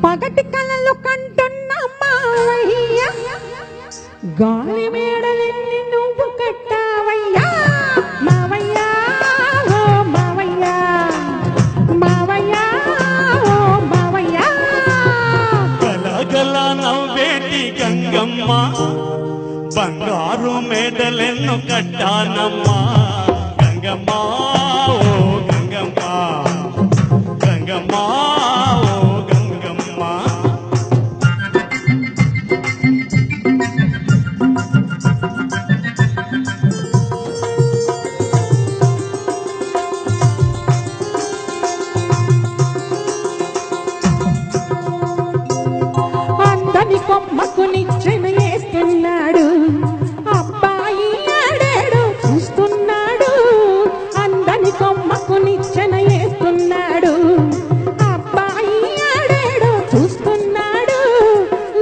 పగటి కలలు కంటున్న మావయ్య గాలి మేడలెన్ని నువ్వు కట్టావయ్యా మావయ్య ఓ మావయ్య మావయ్య ఓ మావయ్య గలగల నవ్వేటి గంగమ్మ బంగారు మేడలెన్ను కట్టానమ్మా గంగమ్మ ఓ గంగమ్మ గంగమ్మ ఓ గంగమ్మ అందని కొమ్మకు నిచ్చెన వేస్తున్నాడు అబ్బాయి ఆడాడు చూస్తున్నాడు అందని కొమ్మకు నిచ్చెన వేస్తున్నాడు అబ్బాయి ఆడాడు చూస్తున్నాడు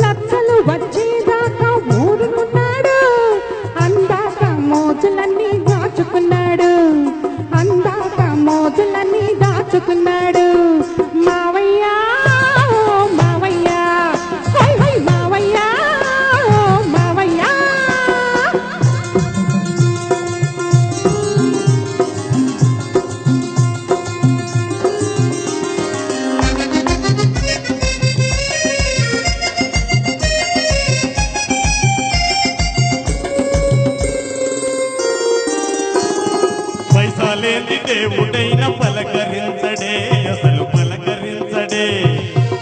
లచ్చలు వచ్చేదాకా ఊరుకున్నాడు అందాక మోజులన్నీ దాచుకున్నాడు అందాక మోజులన్నీ దాచుకున్నాడు మావయ్య ఓ మావయ్య హై హై మావయ్య ఓ మావయ్య పైసాలేని దేవుడైన పలకరించడే అసలు పలకరించడే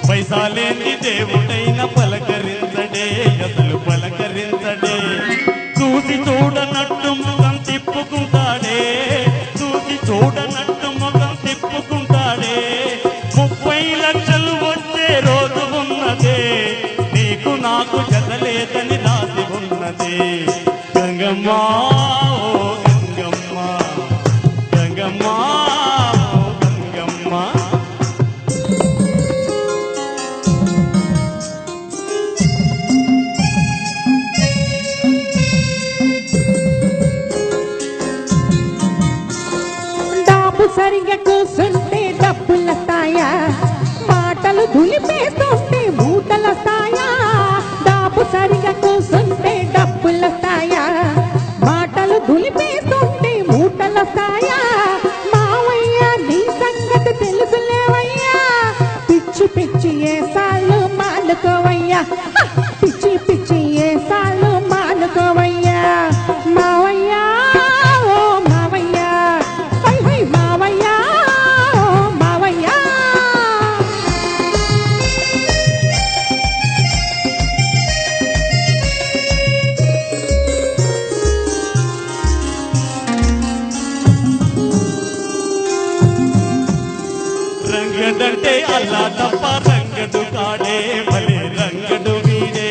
పైసాలేని దేవుడైన పలకరించడే అసలు పలకరించడే చూసి చూడనట్టు ముఖం తిప్పుకుంటాడే చూసి చూడనట్టు ముఖం తిప్పుకుంటాడే 30 లక్షలు వచ్చే రోజు ఉన్నదే నీకు నాకు జతలేదని రాసి ఉన్నది గంగమ్మ ఓ గంగమ్మ గంగమ్మ ఓ గంగమ్మ డాబు సరిగా కూర్చుంటే డబ్బులొస్తాయా మాటలు దులిపేస్తుంటే మూటలొస్తాయా డాబు సరిగా కూర్చుంటే డబ్బులొస్తాయా మాటలు దులిపేస్తుంటే మూటలొస్తాయా మావయ్య నీ సంగతి తెలుసులేవయ్యా పిచ్చి పిచ్చి ఏసాళ్ళు మానుకోవయ్యా పిచ్చి పిచ్చి ఏసాళ్ళు మానుకోవయ్యా మావయ్య ఓ మావయ్య హై హై మావయ్య ఓ మావయ్య రంగడంటే అల్లా తప్ప రంగడు కాడే భలే రంగడు వీడే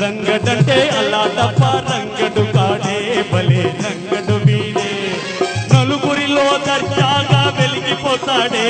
రంగడంటే అల్లా తప్ప రంగడు కాడే భలే రంగడు వీడే నలుగురిలో దర్జాగా వెలిగిపోతాడే